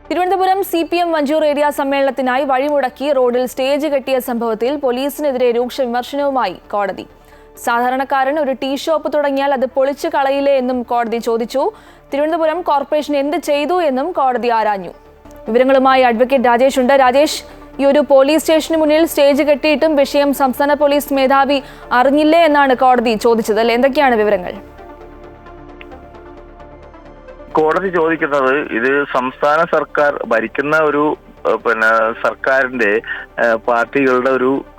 Thiruvananthapuram CPM Vanchiyoor area സമ്മേളനത്തിനായി വഴിമുടക്കി റോഡിൽ stage കെട്ടിയ സംഭവത്തിൽ പോലീസിനെതിരെ രൂക്ഷ വിമർശനവുമായി കോടതി. സാധാരണക്കാരൻ ഒരു ടീ ഷോപ്പ് തുടങ്ങിയാൽ അത് പൊളിച്ചു കളയില്ലേ എന്നും കോടതി ചോദിച്ചു. തിരുവനന്തപുരം കോർപ്പറേഷൻ എന്ത് ചെയ്തു എന്നും കോടതി ആരാഞ്ഞു. വിവരങ്ങളുമായി അഡ്വക്കേറ്റ് രാജേഷ് ഉണ്ട്. രാജേഷ്, ഈ ഒരു പോലീസ് സ്റ്റേഷന് മുന്നിൽ സ്റ്റേജ് കെട്ടിയിട്ടും വിഷയം സംസ്ഥാന പോലീസ് മേധാവി അറിഞ്ഞില്ലേ എന്നാണ് കോടതി ചോദിച്ചത് അല്ലേ? എന്തൊക്കെയാണ് വിവരങ്ങൾ? കോടതി ചോദിക്കുന്നത് ഇത് സംസ്ഥാന സർക്കാർ ഭരിക്കുന്ന ഒരു സർക്കാരിന്റെ പാർട്ടികളുടെ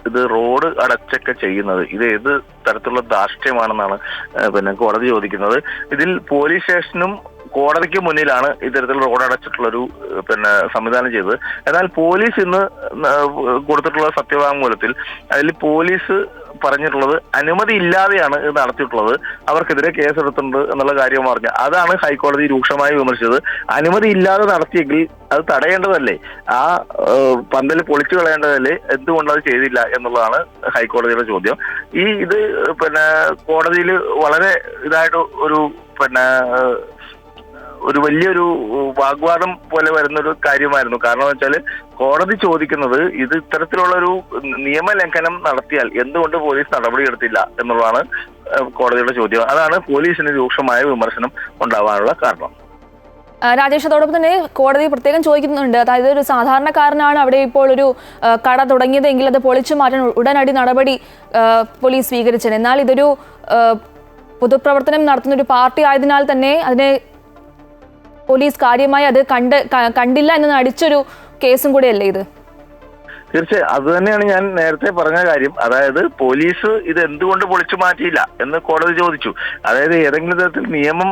ഇത് റോഡ് അടച്ചൊക്കെ ചെയ്യുന്നത് ഇത് ഏത് തരത്തിലുള്ള ധാർഷ്ട്യമാണെന്നാണ് കോടതി ചോദിക്കുന്നത്. ഇതിൽ പോലീസ് സ്റ്റേഷനും കോടതിക്ക് മുന്നിലാണ് ഇത്തരത്തിൽ റോഡ് അടച്ചിട്ടുള്ളൊരു സംവിധാനം ചെയ്തത്. എന്നാൽ പോലീസ് ഇന്ന് കൊടുത്തിട്ടുള്ള സത്യവാങ്മൂലത്തിൽ അതിൽ പോലീസ് പറഞ്ഞിട്ടുള്ളത് അനുമതി ഇല്ലാതെയാണ് ഇത് നടത്തിയിട്ടുള്ളത്, അവർക്കെതിരെ കേസെടുത്തിട്ടുണ്ട് എന്നുള്ള കാര്യം പറഞ്ഞ അതാണ് ഹൈക്കോടതി രൂക്ഷമായി വിമർശിച്ചത്. അനുമതി ഇല്ലാതെ നടത്തിയെങ്കിൽ അത് തടയേണ്ടതല്ലേ, ആ പന്തൽ പൊളിച്ചു കളയേണ്ടതല്ലേ, എന്തുകൊണ്ട് അത് ചെയ്തില്ല എന്നുള്ളതാണ് ഹൈക്കോടതിയുടെ ചോദ്യം. ഇത് കോടതിയിൽ വളരെ ഇതായിട്ട് ഒരു വലിയൊരു വാഗ്വാദം പോലെ വരുന്നൊരു കാര്യമായിരുന്നു. കാരണം വെച്ചാൽ കോടതി ചോദിക്കുന്നത് ഇത് ഇത്തരത്തിലുള്ളൊരു നിയമലംഘനം നടത്തിയാൽ എന്തുകൊണ്ട് പോലീസ് നടപടിയെടുത്തില്ല എന്നുള്ളതാണ് കോടതിയുടെ ചോദ്യം. അതാണ് പോലീസിന് രൂക്ഷമായ വിമർശനം ഉണ്ടാവാനുള്ള കാരണം. രാജേഷ്, അതോടൊപ്പം തന്നെ കോടതി പ്രത്യേകം ചോദിക്കുന്നുണ്ട്, അതായത് ഒരു സാധാരണക്കാരനാണ് അവിടെ ഇപ്പോൾ ഒരു കട തുടങ്ങിയതെങ്കിൽ അത് പൊളിച്ചു മാറ്റാൻ ഉടനടി നടപടി പോലീസ് സ്വീകരിച്ചത്. എന്നാൽ ഇതൊരു പൊതുപ്രവർത്തനം നടത്തുന്ന ഒരു പാർട്ടി ആയതിനാൽ തന്നെ അതിനെ പോലീസ് കാര്യമായി അത് കണ്ടില്ല എന്ന് നടിച്ചൊരു കേസും കൂടെയല്ലേ ഇത്? തീർച്ചയായും അത് തന്നെയാണ് ഞാൻ നേരത്തെ പറഞ്ഞ കാര്യം. അതായത് പോലീസ് ഇത് എന്തുകൊണ്ട് പൊളിച്ചു മാറ്റിയില്ല എന്ന് കോടതി ചോദിച്ചു. അതായത് ഏതെങ്കിലും തരത്തിൽ നിയമം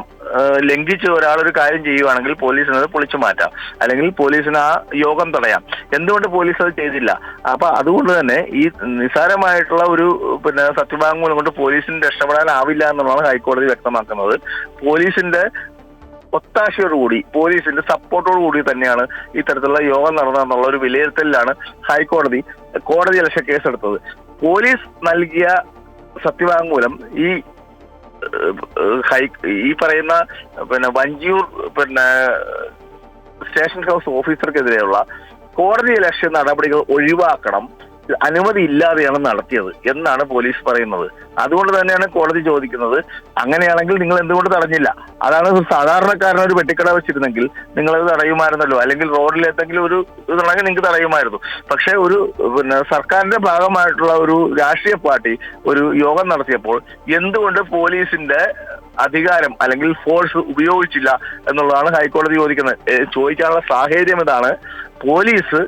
ലംഘിച്ച് ഒരാളൊരു കാര്യം ചെയ്യുവാണെങ്കിൽ പോലീസിന് അത് പൊളിച്ചു മാറ്റാം, അല്ലെങ്കിൽ പോലീസിന് ആ യോഗം തടയാം. എന്തുകൊണ്ട് പോലീസ് അത് ചെയ്തില്ല? അപ്പൊ അതുകൊണ്ട് തന്നെ ഈ നിസ്സാരമായിട്ടുള്ള ഒരു സത്യവാങ്മൂലം കൊണ്ട് പോലീസിന് രക്ഷപ്പെടാനാവില്ല എന്നുള്ളതാണ് ഹൈക്കോടതി വ്യക്തമാക്കുന്നത്. പോലീസിന്റെ ഒത്താശയോടുകൂടി, പോലീസിന്റെ സപ്പോർട്ടോടുകൂടി തന്നെയാണ് ഇത്തരത്തിലുള്ള യോഗം നടന്നതെന്നുള്ള ഒരു വിലയിരുത്തലിലാണ് കോടതി അലക്ഷ്യ കേസെടുത്തത്. പോലീസ് നൽകിയ സത്യവാങ്മൂലം ഈ പറയുന്ന വഞ്ചൂർ സ്റ്റേഷൻ ഹൗസ് ഓഫീസർക്കെതിരെയുള്ള കോടതി അലക്ഷ്യ നടപടികൾ ഒഴിവാക്കണം, അനുമതി ഇല്ലാതെയാണ് നടത്തിയത് എന്നാണ് പോലീസ് പറയുന്നത്. അതുകൊണ്ട് തന്നെയാണ് കോടതി ചോദിക്കുന്നത്, അങ്ങനെയാണെങ്കിൽ നിങ്ങൾ എന്തുകൊണ്ട് തടഞ്ഞില്ല? അതാണ് സാധാരണക്കാരന് ഒരു പെട്ടിക്കട വെച്ചിരുന്നെങ്കിൽ നിങ്ങളത് തടയുമായിരുന്നല്ലോ, അല്ലെങ്കിൽ റോഡിൽ എന്തെങ്കിലും ഒരു ഇതുണ്ടെങ്കിൽ നിങ്ങൾക്ക് തടയുമായിരുന്നു. പക്ഷെ ഒരു സർക്കാരിന്റെ ഭാഗമായിട്ടുള്ള ഒരു രാഷ്ട്രീയ പാർട്ടി ഒരു യോഗം നടത്തിയപ്പോൾ എന്തുകൊണ്ട് പോലീസിന്റെ അധികാരം അല്ലെങ്കിൽ ഫോഴ്സ് ഉപയോഗിച്ചില്ല എന്നുള്ളതാണ് ഹൈക്കോടതി ചോദിക്കാനുള്ള സാഹചര്യം. ഇതാണ് പോലീസ്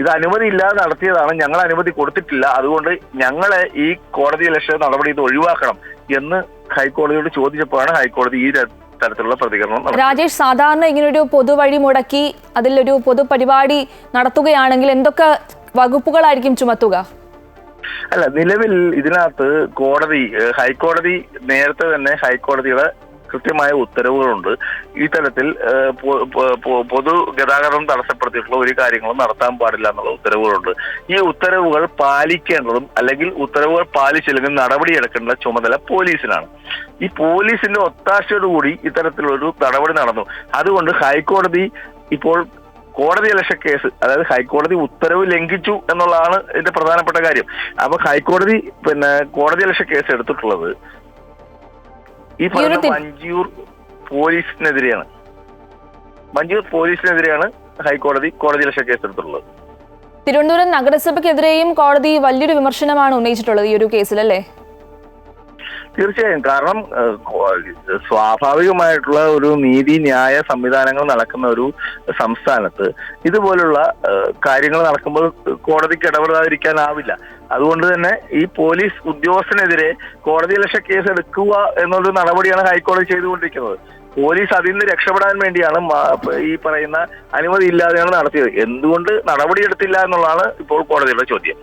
ഇത് അനുമതി ഇല്ലാതെ നടത്തിയതാണ്, ഞങ്ങൾ അനുമതി കൊടുത്തിട്ടില്ല, അതുകൊണ്ട് ഞങ്ങളെ ഈ കോടതി അലക്ഷ്യ നടപടി ഇത് ഒഴിവാക്കണം എന്ന് ഹൈക്കോടതിയോട് ചോദിച്ചപ്പോഴാണ് ഹൈക്കോടതി ഈ തരത്തിലുള്ള പ്രതികരണം. രാജേഷ്, സാധാരണ ഇങ്ങനൊരു പൊതുവഴി മുടക്കി അതിലൊരു പൊതുപരിപാടി നടത്തുകയാണെങ്കിൽ എന്തൊക്കെ വകുപ്പുകളായിരിക്കും ചുമത്തുക? അല്ല, നിലവിൽ ഇതിനകത്ത് ഹൈക്കോടതി നേരത്തെ തന്നെ ഹൈക്കോടതിയുടെ കൃത്യമായ ഉത്തരവുകളുണ്ട്. ഈ തരത്തിൽ പൊതുഗതാഗതം തടസ്സപ്പെടുത്തിയിട്ടുള്ള ഒരു കാര്യങ്ങളും നടത്താൻ പാടില്ല എന്നുള്ള ഉത്തരവുകളുണ്ട്. ഈ ഉത്തരവുകൾ പാലിക്കേണ്ടതും അല്ലെങ്കിൽ ഉത്തരവുകൾ പാലിച്ചില്ലെങ്കിൽ നടപടിയെടുക്കേണ്ട ചുമതല പോലീസിനാണ്. ഈ പോലീസിന്റെ ഒത്താശയോടുകൂടി ഇത്തരത്തിലൊരു നടപടി നടന്നു. അതുകൊണ്ട് ഹൈക്കോടതി ഇപ്പോൾ കോടതി അലക്ഷ്യ കേസ്, അതായത് ഹൈക്കോടതി ഉത്തരവ് ലംഘിച്ചു എന്നുള്ളതാണ് ഇതിന്റെ പ്രധാനപ്പെട്ട കാര്യം. അപ്പൊ ഹൈക്കോടതി കോടതി അലക്ഷ്യ കേസ് എടുത്തിട്ടുള്ളത് ഈ പറയുന്ന വഞ്ചൂർ പോലീസിനെതിരെയാണ് ഹൈക്കോടതി കോടതി അലക്ഷ്യ കേസ് എടുത്തിട്ടുള്ളത്. തിരുവനന്തപുരം നഗരസഭയ്ക്കെതിരെയും കോടതി വലിയൊരു വിമർശനമാണ് ഉന്നയിച്ചിട്ടുള്ളത് ഈ ഒരു കേസിൽ, അല്ലേ? തീർച്ചയായും. കാരണം സ്വാഭാവികമായിട്ടുള്ള ഒരു നീതിന്യായ സംവിധാനങ്ങൾ നടക്കുന്ന ഒരു സംസ്ഥാനത്ത് ഇതുപോലുള്ള കാര്യങ്ങൾ നടക്കുമ്പോൾ കോടതിക്ക് ഇടപെടാതിരിക്കാനാവില്ല. അതുകൊണ്ട് തന്നെ ഈ പോലീസ് ഉദ്യോഗസ്ഥനെതിരെ കോടതി അലക്ഷ്യ കേസ് എടുക്കുക എന്നൊരു നടപടിയാണ് ഹൈക്കോടതി ചെയ്തുകൊണ്ടിരിക്കുന്നത്. പോലീസ് അതിൽ നിന്ന് രക്ഷപ്പെടാൻ വേണ്ടിയാണ് ഈ പറയുന്ന അനുമതി ഇല്ലാതെയാണ് നടത്തിയത്. എന്തുകൊണ്ട് നടപടിയെടുത്തില്ല എന്നുള്ളതാണ് ഇപ്പോൾ കോടതിയുടെ ചോദ്യം.